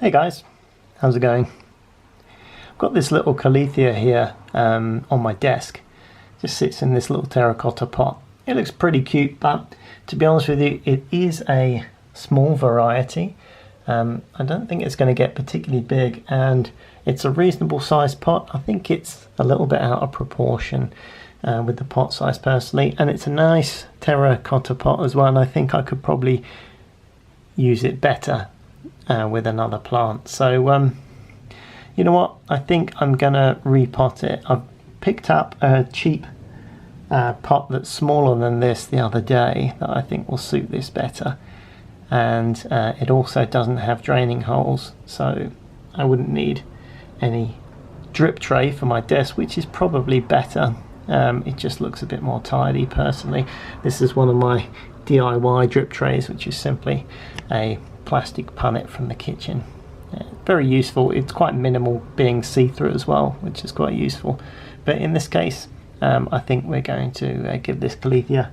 Hey guys, how's it going? I've got this little Calathea here on my desk. Just sits in this little terracotta pot. It looks pretty cute, but to be honest with you, it is a small variety. I don't think it's going to get particularly big, and it's a reasonable sized pot. I think it's a little bit out of proportion with the pot size personally, and it's a nice terracotta pot as well, and I think I could probably use it better with another plant. So you know what, I think I'm gonna repot it. I've picked up a cheap pot that's smaller than this the other day that I think will suit this better, and it also doesn't have draining holes, so I wouldn't need any drip tray for my desk, which is probably better. It just looks a bit more tidy personally. This is one of my DIY drip trays, which is simply a plastic punnet from the kitchen. Very useful. It's quite minimal, being see-through as well, which is quite useful. But in this case, I think we're going to give this Calathea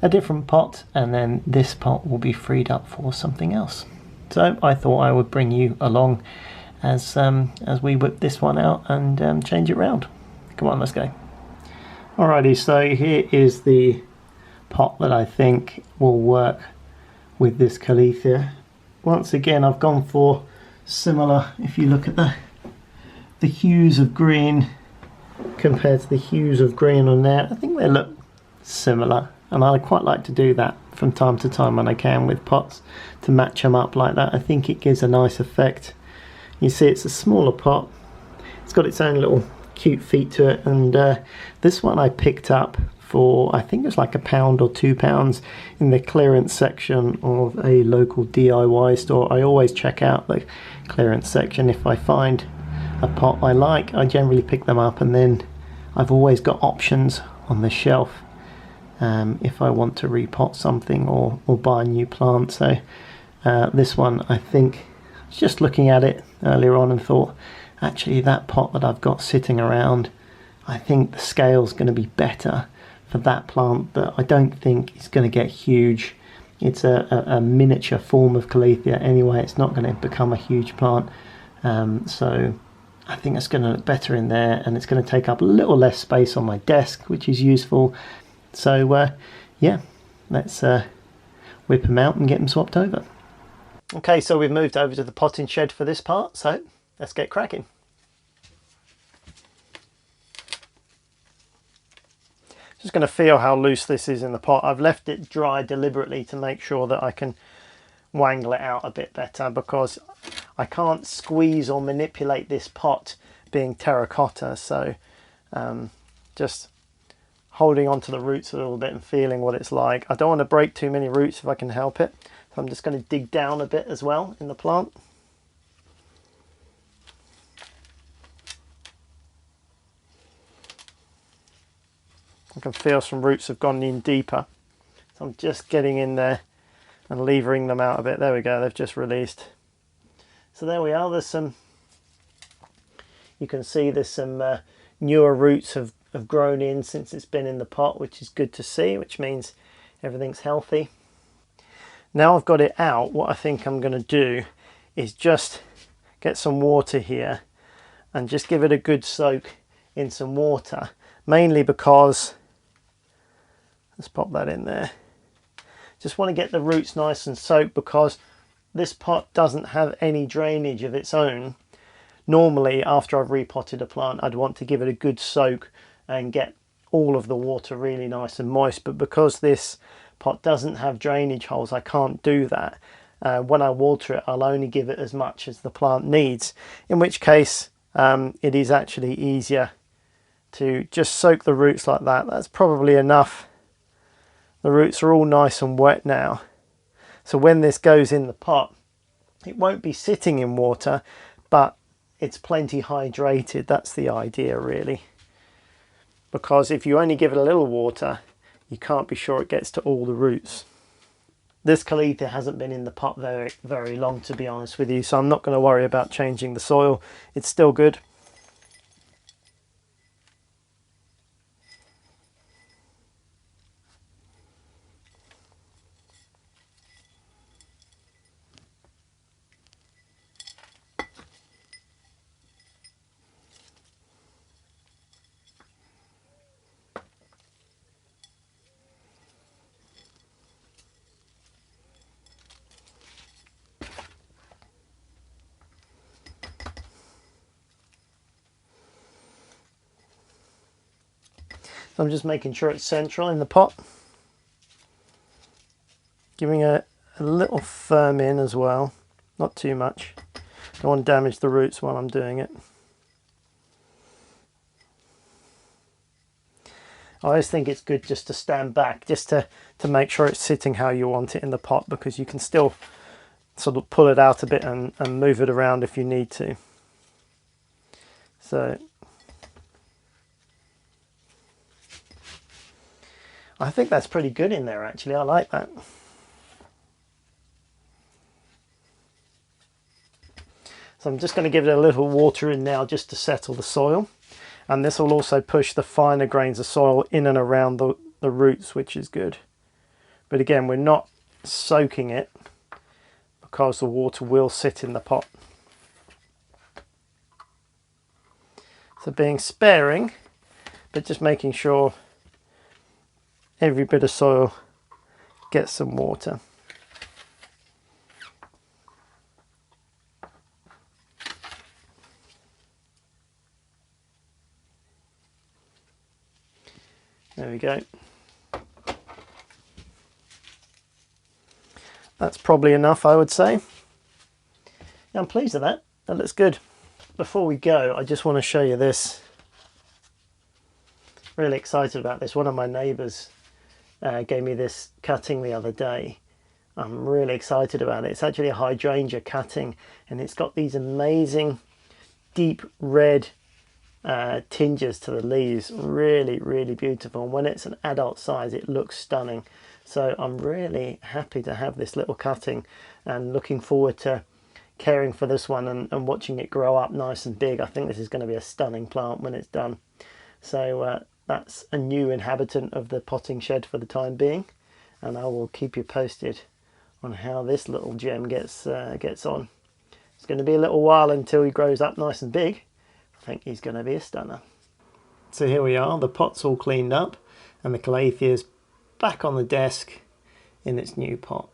a different pot, and then this pot will be freed up for something else. So I thought I would bring you along as we whip this one out and change it round. Come on, let's go. Alrighty, so here is the pot that I think will work with this Calathea. Once again, I've gone for similar. If you look at the hues of green compared to the hues of green on there, I think they look similar, and I quite like to do that from time to time when I can with pots, to match them up like that. I think it gives a nice effect. You see, it's a smaller pot, it's got its own little cute feet to it, and this one I picked up for, I think it was like £1 or £2 in the clearance section of a local DIY store. I always check out the clearance section. If I find a pot I like, I generally pick them up, and then I've always got options on the shelf if I want to repot something or buy a new plant. So this one, I think, I was just looking at it earlier on and thought, actually that pot that I've got sitting around, I think the scale's going to be better for that plant, but I don't think it's going to get huge. It's a miniature form of Calathea anyway. It's not going to become a huge plant, so I think it's going to look better in there, and it's going to take up a little less space on my desk, which is useful. So yeah, let's whip them out and get them swapped over. Okay, so we've moved over to the potting shed for this part, so let's get cracking. Just going to feel how loose this is in the pot. I've left it dry deliberately to make sure that I can wangle it out a bit better, because I can't squeeze or manipulate this pot being terracotta. So just holding onto the roots a little bit and feeling what it's like. I don't want to break too many roots if I can help it, so I'm just going to dig down a bit as well in the plant. I can feel some roots have gone in deeper, so I'm just getting in there and levering them out a bit. There we go, they've just released. So there we are. There's some, you can see there's some newer roots have grown in since it's been in the pot, which is good to see, which means everything's healthy. Now I've got it out, what I think I'm going to do is just get some water here and just give it a good soak in some water, mainly because, let's pop that in there, just want to get the roots nice and soaked, because this pot doesn't have any drainage of its own. Normally after I've repotted a plant, I'd want to give it a good soak and get all of the water really nice and moist, but because this pot doesn't have drainage holes, I can't do that. When I water it, I'll only give it as much as the plant needs, in which case it is actually easier to just soak the roots like that. That's probably enough. The roots are all nice and wet now, so when this goes in the pot, it won't be sitting in water, but it's plenty hydrated. That's the idea really, because if you only give it a little water, you can't be sure it gets to all the roots. This Calathea hasn't been in the pot very long, to be honest with you, so I'm not going to worry about changing the soil. It's still good. So I'm just making sure it's central in the pot. Giving a little firm in as well, not too much. Don't want to damage the roots while I'm doing it. I always think it's good just to stand back, just to make sure it's sitting how you want it in the pot, because you can still sort of pull it out a bit and move it around if you need to. So I think that's pretty good in there actually, I like that. So I'm just going to give it a little water in now just to settle the soil. And this will also push the finer grains of soil in and around the roots, which is good. But again, we're not soaking it because the water will sit in the pot. So being sparing, but just making sure every bit of soil gets some water. There we go. That's probably enough, I would say. Yeah, I'm pleased with that. That looks good. Before we go, I just want to show you this. Really excited about this. One of my neighbours gave me this cutting the other day. I'm really excited about it. It's actually a hydrangea cutting, and it's got these amazing deep red tinges to the leaves. Really, really beautiful. And when it's an adult size, it looks stunning. So I'm really happy to have this little cutting and looking forward to caring for this one and watching it grow up nice and big. I think this is going to be a stunning plant when it's done. So that's a new inhabitant of the potting shed for the time being, and I will keep you posted on how this little gem gets on. It's going to be a little while until he grows up nice and big. I think he's going to be a stunner. So here we are, the pot's all cleaned up and the Calathea's back on the desk in its new pot.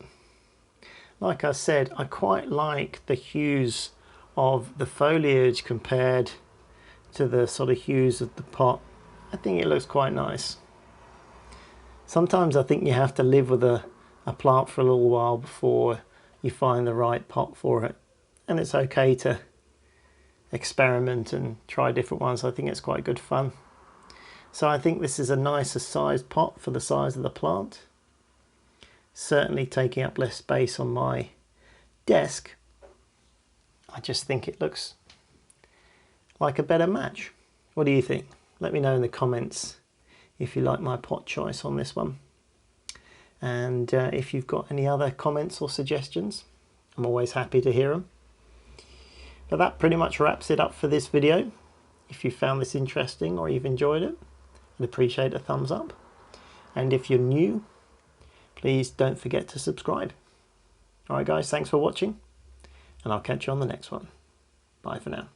Like I said, I quite like the hues of the foliage compared to the sort of hues of the pot. I think it looks quite nice. Sometimes I think you have to live with a plant for a little while before you find the right pot for it. And it's okay to experiment and try different ones. I think it's quite good fun. So I think this is a nicer sized pot for the size of the plant. Certainly taking up less space on my desk. I just think it looks like a better match. What do you think? Let me know in the comments if you like my pot choice on this one. And if you've got any other comments or suggestions, I'm always happy to hear them. But that pretty much wraps it up for this video. If you found this interesting or you've enjoyed it, I'd appreciate a thumbs up. And if you're new, please don't forget to subscribe. Alright guys, thanks for watching, and I'll catch you on the next one. Bye for now.